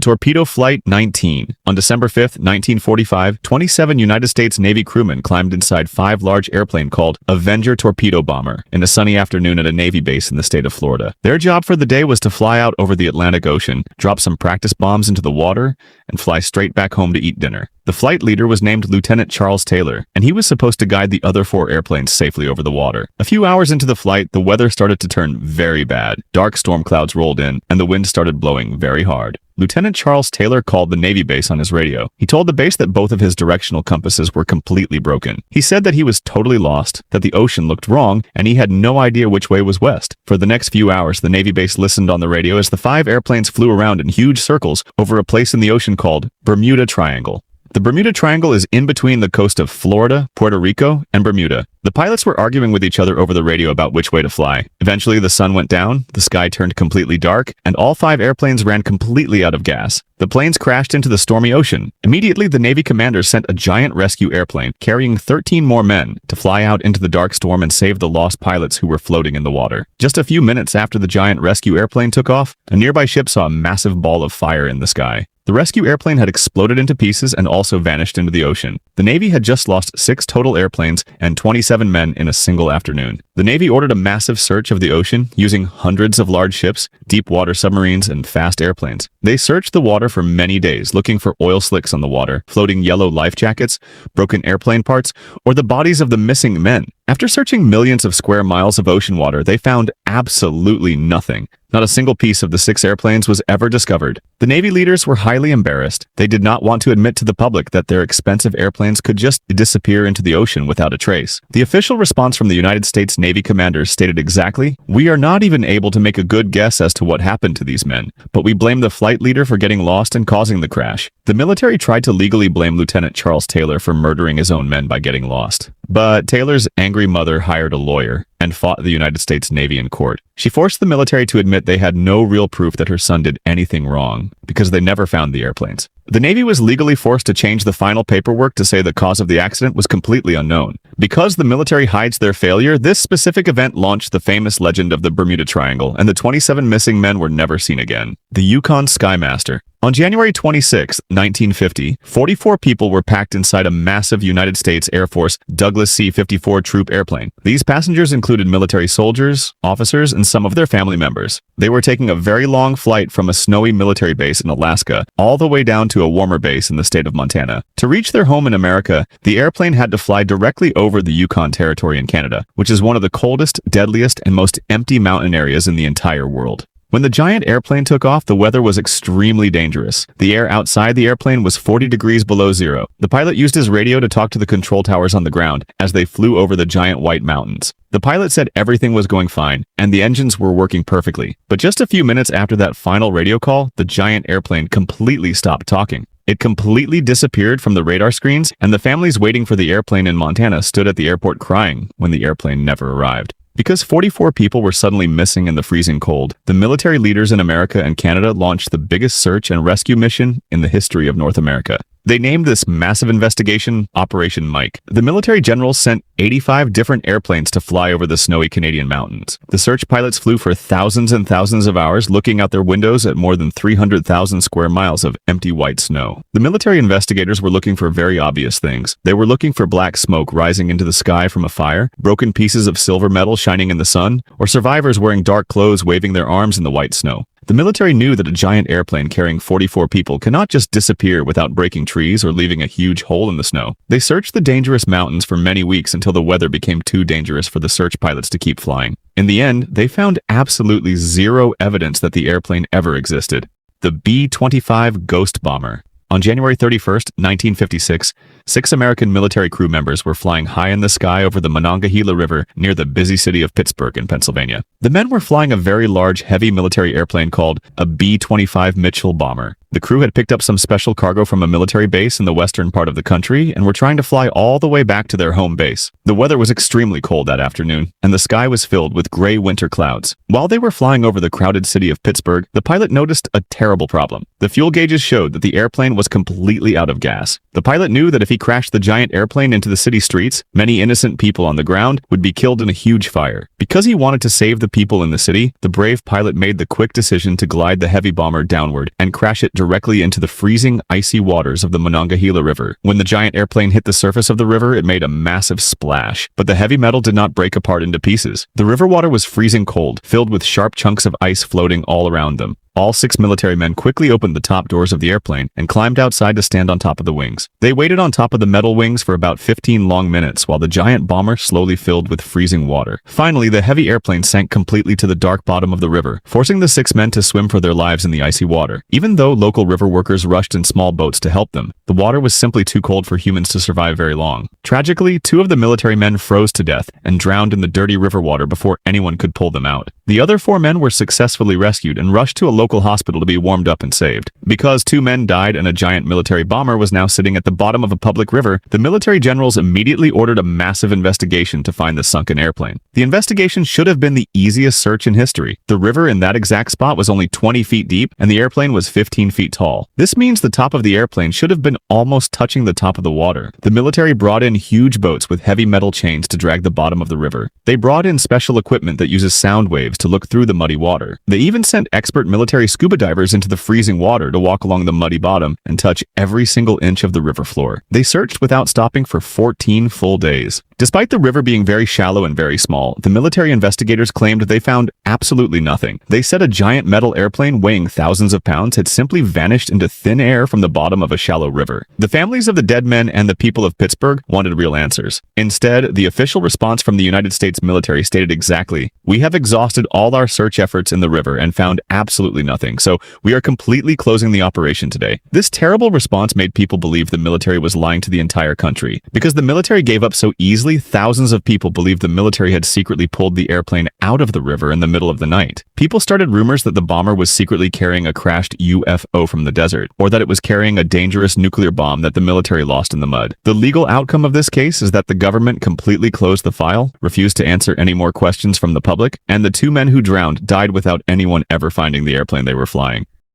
torpedo Flight 19. On December 5, 1945, 27 United States Navy crewmen climbed inside 5 large airplanes called Avenger torpedo bomber in a sunny afternoon at a Navy base in the state of Florida. Their job for the day was to fly out over the Atlantic Ocean, drop some practice bombs into the water, and fly straight back home to eat dinner. The flight leader was named Lieutenant Charles Taylor, and he was supposed to guide the other 4 airplanes safely over the water. A few hours into the flight, the weather started to turn very bad. Dark storm clouds rolled in, and the wind started blowing very hard. Lieutenant Charles Taylor called the Navy base on his radio. He told the base that both of his directional compasses were completely broken. He said that he was totally lost, that the ocean looked wrong, and he had no idea which way was west. For the next few hours, the Navy base listened on the radio as the 5 airplanes flew around in huge circles over a place in the ocean called Bermuda Triangle. The Bermuda Triangle is in between the coast of Florida, Puerto Rico, and Bermuda. The pilots were arguing with each other over the radio about which way to fly. Eventually, the sun went down, the sky turned completely dark, and all 5 airplanes ran completely out of gas. The planes crashed into the stormy ocean. Immediately, the Navy commander sent a giant rescue airplane carrying 13 more men to fly out into the dark storm and save the lost pilots who were floating in the water. Just a few minutes after the giant rescue airplane took off, a nearby ship saw a massive ball of fire in the sky. The rescue airplane had exploded into pieces and also vanished into the ocean. The Navy had just lost 6 total airplanes and 27 men in a single afternoon. The Navy ordered a massive search of the ocean using hundreds of large ships, deep water submarines, and fast airplanes. They searched the water for many days, looking for oil slicks on the water, floating yellow life jackets, broken airplane parts, or the bodies of the missing men. After searching millions of square miles of ocean water, they found absolutely nothing. Not a single piece of the 6 airplanes was ever discovered. The Navy leaders were highly embarrassed. They did not want to admit to the public that their expensive airplanes could just disappear into the ocean without a trace. The official response from the United States Navy commanders stated exactly, "We are not even able to make a good guess as to what happened to these men, but we blame the flight leader for getting lost and causing the crash." The military tried to legally blame Lieutenant Charles Taylor for murdering his own men by getting lost. But Taylor's angry mother hired a lawyer and fought the United States Navy in court. She forced the military to admit they had no real proof that her son did anything wrong, because they never found the airplanes. The Navy was legally forced to change the final paperwork to say the cause of the accident was completely unknown. Because the military hides their failure, this specific event launched the famous legend of the Bermuda Triangle, and the 27 missing men were never seen again. The Yukon Skymaster. On January 26, 1950, 44 people were packed inside a massive United States Air Force Douglas C-54 troop airplane. These passengers included military soldiers, officers, and some of their family members. They were taking a very long flight from a snowy military base in Alaska all the way down to a warmer base in the state of Montana. To reach their home in America, the airplane had to fly directly over the Yukon Territory in Canada, which is one of the coldest, deadliest, and most empty mountain areas in the entire world. When the giant airplane took off, the weather was extremely dangerous. The air outside the airplane was 40 degrees below zero. The pilot used his radio to talk to the control towers on the ground as they flew over the giant white mountains. The pilot said everything was going fine, and the engines were working perfectly. But just a few minutes after that final radio call, the giant airplane completely stopped talking. It completely disappeared from the radar screens, and the families waiting for the airplane in Montana stood at the airport crying when the airplane never arrived. Because 44 people were suddenly missing in the freezing cold, the military leaders in America and Canada launched the biggest search and rescue mission in the history of North America. They named this massive investigation Operation Mike. The military generals sent 85 different airplanes to fly over the snowy Canadian mountains. The search pilots flew for thousands and thousands of hours, looking out their windows at more than 300,000 square miles of empty white snow. The military investigators were looking for very obvious things. They were looking for black smoke rising into the sky from a fire, broken pieces of silver metal shining in the sun, or survivors wearing dark clothes waving their arms in the white snow. The military knew that a giant airplane carrying 44 people cannot just disappear without breaking trees or leaving a huge hole in the snow. They searched the dangerous mountains for many weeks until the weather became too dangerous for the search pilots to keep flying. In the end, they found absolutely zero evidence that the airplane ever existed. The B-25 Ghost Bomber. On January 31st, 1956, 6 American military crew members were flying high in the sky over the Monongahela River near the busy city of Pittsburgh in Pennsylvania. The men were flying a very large, heavy military airplane called a B-25 Mitchell bomber. The crew had picked up some special cargo from a military base in the western part of the country and were trying to fly all the way back to their home base. The weather was extremely cold that afternoon, and the sky was filled with gray winter clouds. While they were flying over the crowded city of Pittsburgh, the pilot noticed a terrible problem. The fuel gauges showed that the airplane was completely out of gas. The pilot knew that if he crashed the giant airplane into the city streets, many innocent people on the ground would be killed in a huge fire. Because he wanted to save the people in the city, the brave pilot made the quick decision to glide the heavy bomber downward and crash it directly into the freezing, icy waters of the Monongahela River. When the giant airplane hit the surface of the river, it made a massive splash, but the heavy metal did not break apart into pieces. The river water was freezing cold, filled with sharp chunks of ice floating all around them. All 6 military men quickly opened the top doors of the airplane and climbed outside to stand on top of the wings. They waited on top of the metal wings for about 15 long minutes while the giant bomber slowly filled with freezing water. Finally, the heavy airplane sank completely to the dark bottom of the river, forcing the 6 men to swim for their lives in the icy water. Even though local river workers rushed in small boats to help them, the water was simply too cold for humans to survive very long. Tragically, 2 of the military men froze to death and drowned in the dirty river water before anyone could pull them out. The other 4 men were successfully rescued and rushed to a local hospital to be warmed up and saved. Because 2 men died and a giant military bomber was now sitting at the bottom of a public river, the military generals immediately ordered a massive investigation to find the sunken airplane. The investigation should have been the easiest search in history. The river in that exact spot was only 20 feet deep and the airplane was 15 feet tall. This means the top of the airplane should have been almost touching the top of the water. The military brought in huge boats with heavy metal chains to drag the bottom of the river. They brought in special equipment that uses sound waves to look through the muddy water. They even sent expert military scuba divers into the freezing water to walk along the muddy bottom and touch every single inch of the river floor. They searched without stopping for 14 full days. Despite the river being very shallow and very small, the military investigators claimed they found absolutely nothing. They said a giant metal airplane weighing thousands of pounds had simply vanished into thin air from the bottom of a shallow river. The families of the dead men and the people of Pittsburgh wanted real answers. Instead, the official response from the United States military stated exactly, "We have exhausted all our search efforts in the river and found absolutely nothing, so we are completely closing the operation today." This terrible response made people believe the military was lying to the entire country. Because the military gave up so easily, thousands of people believed the military had secretly pulled the airplane out of the river in the middle of the night. People started rumors that the bomber was secretly carrying a crashed UFO from the desert, or that it was carrying a dangerous nuclear bomb that the military lost in the mud. The legal outcome of this case is that the government completely closed the file, refused to answer any more questions from the public, and the 2 men who drowned died without anyone ever finding the airplane they were flying.